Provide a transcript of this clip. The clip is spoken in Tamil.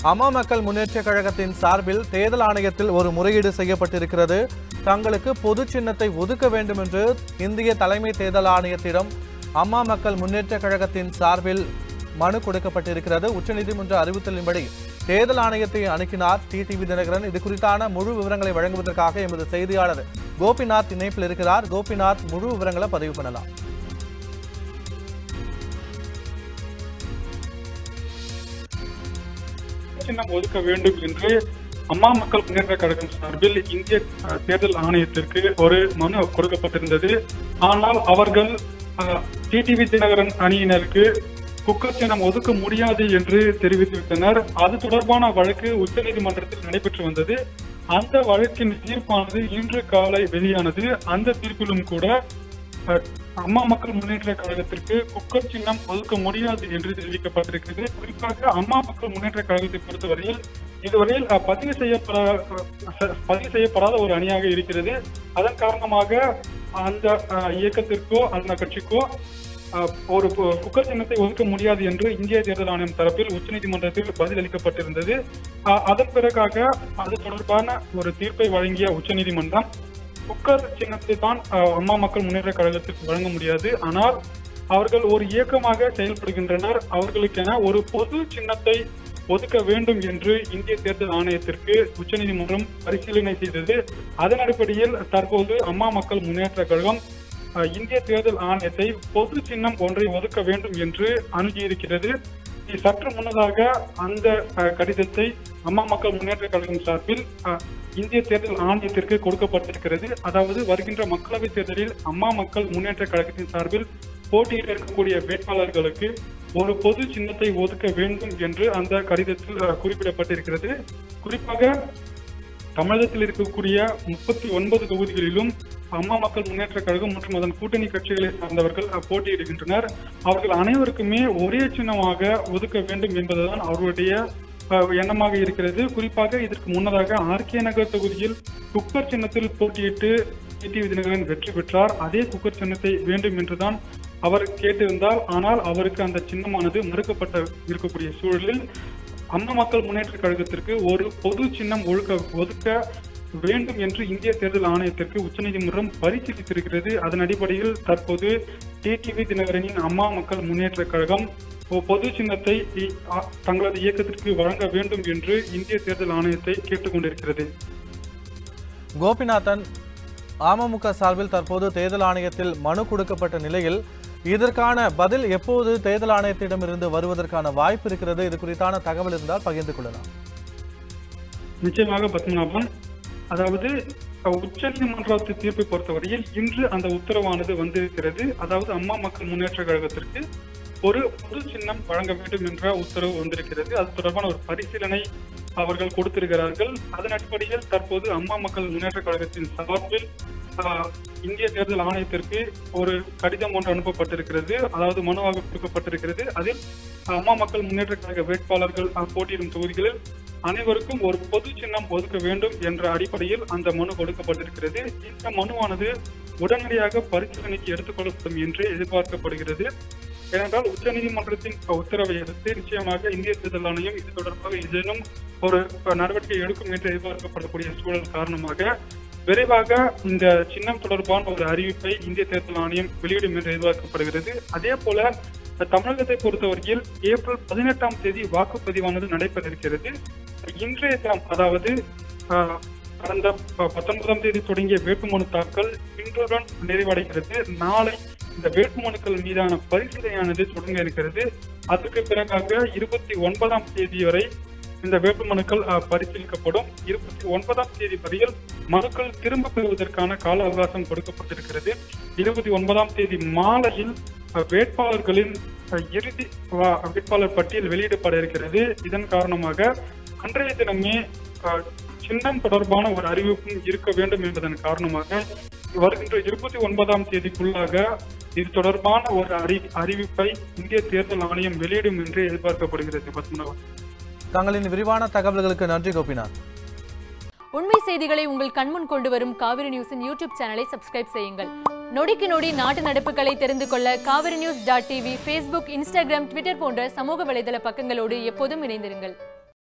அம்மா மக்கள் முன்னேற்றக் கழகத்தின் சார்பில் தேர்தல் ஆணையத்தில் ஒரு முறையீடு செய்யப்பட்டிருக்கிறது. தங்களுக்கு பொது சின்னத்தை ஒதுக்க வேண்டும் என்று இந்திய தலைமை தேர்தல் ஆணையத்திடம் அம்மா மக்கள் முன்னேற்றக் கழகத்தின் சார்பில் மனு கொடுக்கப்பட்டிருக்கிறது. உச்சநீதிமன்ற அறிவித்தலின்படி தேர்தல் ஆணையத்தை அணுகினார் டிடிவி தினகரன். இது குறித்தான முழு விவரங்களை வழங்குவதற்காக எமது செய்தியாளர் கோபிநாத் இணைப்பில் இருக்கிறார். கோபிநாத், முழு விவரங்களை பதிவு பண்ணலாம். சின்னம் ஒதுக்க வேண்டும் என்று அம்மா மக்கள் முன்னேற்ற கழகம் சார்பில் இந்திய தேர்தல் ஆணையத்திற்கு ஒரு மனு கொடுக்கப்பட்டிருந்தது. ஆனால் அவர்கள் டிடிவி தினகரன் அணியினருக்கு குக்கர் சின்னம் ஒதுக்க முடியாது என்று தெரிவித்துவிட்டனர். அது தொடர்பான வழக்கு உச்சநீதிமன்றத்தில் நடைபெற்று வந்தது. அந்த வழக்கின் தீர்ப்பானது இன்று காலை வெளியானது. அந்த தீர்ப்பிலும் கூட அம்மா மக்கள் முன்னேற்ற கழகத்திற்கு குக்கர் சின்னம் ஒதுக்க முடியாது என்று தெரிவிக்கப்பட்டிருக்கிறது. குறிப்பாக அம்மா மக்கள் முன்னேற்ற கழகத்தை பொறுத்தவரையில் இதுவரையில் பதிவு செய்யப்படாத ஒரு அணியாக இருக்கிறது. அதன் காரணமாக அந்த இயக்கத்திற்கோ அந்த கட்சிக்கோ ஒரு குக்கர் சின்னத்தை ஒதுக்க முடியாது என்று இந்திய தேர்தல் ஆணையம் தரப்பில் உச்சநீதிமன்றத்தில் பதில் அளிக்கப்பட்டிருந்தது. அதன் பிறகாக அது தொடர்பான ஒரு தீர்ப்பை வழங்கிய உச்சநீதிமன்றம் குக்கர் சின்னத்தை தான் அம்மா மக்கள் முன்னேற்ற கழகத்திற்கு வழங்க முடியாது, ஆனால் அவர்கள் ஒரு இயக்கமாக செயல்படுகின்றனர், அவர்களுக்கென ஒரு பொது சின்னத்தை ஒதுக்க வேண்டும் என்று இந்திய தேர்தல் ஆணையத்திற்கு உச்சநீதிமன்றம் பரிசீலனை செய்தது. அதன் அடிப்படையில் தற்போது அம்மா மக்கள் முன்னேற்ற கழகம் இந்திய தேர்தல் ஆணையத்தை பொது சின்னம் ஒன்றை ஒதுக்க வேண்டும் என்று அணுகியிருக்கிறது. சற்று முன்னதாக அந்த கடிதத்தை அம்மா மக்கள் முன்னேற்ற கழகம் சார்பில் இந்திய தேர்தல் ஆணையத்திற்கு கொடுக்கப்பட்டிருக்கிறது. அதாவது வருகின்ற மக்களவைத் தேர்தலில் அம்மா மக்கள் முன்னேற்ற கழகத்தின் சார்பில் போட்டியிட இருக்கக்கூடிய வேட்பாளர்களுக்கு ஒரு பொது சின்னத்தை ஒதுக்க வேண்டும் என்று அந்த கடிதத்தில் குறிப்பிடப்பட்டிருக்கிறது. குறிப்பாக தமிழகத்தில் இருக்கக்கூடிய 39 தொகுதிகளிலும் அம்மா மக்கள் முன்னேற்ற கழகம் மற்றும் அதன் கூட்டணி கட்சிகளை சார்ந்தவர்கள் போட்டியிடுகின்றனர். அவர்கள் அனைவருக்குமே ஒரே சின்னமாக ஒதுக்க வேண்டும் என்பதுதான் அவர்களுடைய எண்ணமாக இருக்கிறது. குறிப்பாக இதற்கு முன்னதாக ஆர்கே நகர் தொகுதியில் குக்கர் சின்னத்தில் போட்டியிட்டு டிடிவி தினகரன் வெற்றி பெற்றார். அதே குக்கர் சின்னத்தை வேண்டும் என்றுதான் அவர் கேட்டிருந்தார். ஆனால் அவருக்கு அந்த சின்னமானது மறுக்கப்பட்ட இருக்கக்கூடிய சூழலில் அம்மா மக்கள் முன்னேற்ற கழகத்திற்கு ஒரு பொது சின்னம் ஒதுக்க வேண்டும் என்று இந்திய தேர்தல் ஆணையத்திற்கு உச்சநீதிமன்றம் பரிசீலித்திருக்கிறது. அதன் அடிப்படையில் தற்போது டிடிவி தினகரனின் அம்மா மக்கள் முன்னேற்ற கழகம் பொது சின்னத்தை தங்களது இயக்கத்திற்கு வழங்க வேண்டும் என்று இந்திய தேர்தல் ஆணையத்தை கேட்டுக்கொண்டிருக்கிறது. கோபிநாதன், அமமுக சார்பில் தற்போது தேர்தல் ஆணையத்தில் மனு கொடுக்கப்பட்ட நிலையில் இதற்கான பதில் எப்போது தேர்தல் ஆணையத்திடமிருந்து வருவதற்கான வாய்ப்பு இருக்கிறது? இது குறித்தான தகவல் இருந்தால் பகிர்ந்து கொள்ளலாம். நிச்சயமாக பத்மநாபன், அதாவது உச்சநீதிமன்றத்தின் தீர்ப்பை பொறுத்தவரையில் இன்று அந்த உத்தரவானது வந்திருக்கிறது. அதாவது அம்மா மக்கள் முன்னேற்ற கழகத்திற்கு ஒரு பொது சின்னம் வழங்க வேண்டும் என்ற உத்தரவு வந்திருக்கிறது. அது தொடர்பான ஒரு பரிசீலனை அவர்கள் கொடுத்திருக்கிறார்கள். அதன் அடிப்படையில் தற்போது அம்மா மக்கள் முன்னேற்ற கழகத்தின் சார்பில் இந்திய தேர்தல் ஆணையத்திற்கு ஒரு கடிதம் ஒன்று அனுப்பப்பட்டிருக்கிறது. அதாவது மனுவாக கொடுக்கப்பட்டிருக்கிறது. அதில் அம்மா மக்கள் முன்னேற்ற கழக வேட்பாளர்கள் போட்டியிடும் தொகுதிகளில் அனைவருக்கும் ஒரு பொது சின்னம் ஒதுக்க வேண்டும் என்ற அடிப்படையில் அந்த மனு கொடுக்கப்பட்டிருக்கிறது. இந்த மனுவானது உடனடியாக பரிசீலனைக்கு எடுத்துக்கொள்ளப்படும் என்று எதிர்பார்க்கப்படுகிறது. ஏனென்றால் உச்சநீதிமன்றத்தின் உத்தரவை அடுத்து நிச்சயமாக இந்திய தேர்தல் ஆணையம் இது தொடர்பாக ஏதேனும் ஒரு நடவடிக்கை எடுக்கும் என்று எதிர்பார்க்கப்படக்கூடிய சூழல் காரணமாக விரைவாக இந்த சின்னம் தொடர்பான ஒரு அறிவிப்பை இந்திய தேர்தல் ஆணையம் வெளியிடும் என்று எதிர்பார்க்கப்படுகிறது. அதே போல தமிழகத்தை பொறுத்தவரையில் ஏப்ரல் 18ஆம் தேதி வாக்குப்பதிவானது நடைபெற இருக்கிறது. இன்றைய தினம், அதாவது கடந்த 19ஆம் தேதி தொடங்கிய வேட்புமனு தாக்கல் இன்றுடன் நிறைவடைகிறது. நாளை இந்த வேட்புமனுக்கள் மீதான பரிசீலனையானது தொடங்க இருக்கிறது. அதற்கு பிறகாக 29ஆம் தேதி வரை இந்த வேட்புமனுக்கள் பரிசீலிக்கப்படும். 29ஆம் தேதி வரையில் மனுக்கள் திரும்ப பெறுவதற்கான கால அவகாசம் கொடுக்கப்பட்டிருக்கிறது. 29ஆம் தேதி மாலையில் வேட்பாளர்களின் இறுதி வேட்பாளர் பட்டியல் வெளியிடப்பட இருக்கிறது. இதன் காரணமாக அன்றைய தினமே சின்னம் தொடர்பான ஒரு அறிவிப்பும் இருக்க வேண்டும் என்பதன் காரணமாக வருகின்ற 29ஆம் தேதிக்குள்ளாக இது தொடர்பான ஒரு அறிவிப்பை இந்திய தேர்தல் ஆணையம் வெளியிடும் என்று எதிர்பார்க்கப்படுகிறது. பத்மநாபன், தங்களின் விரிவான தகவல்களுக்கு நன்றி கோபிநாத். உண்மை செய்திகளை உங்கள் கண்முன் கொண்டு வரும் காவிரி நியூஸின் யூடியூப் சேனலை சப்ஸ்கிரைப் செய்யுங்கள். நொடிக்கு நொடி நாட்டு நடப்புகளை தெரிந்து கொள்ள kaverinews.tv, Facebook, Instagram, Twitter போன்ற சமூக வலைதள பக்கங்களோடு எப்போதும் இணைந்திருங்கள்.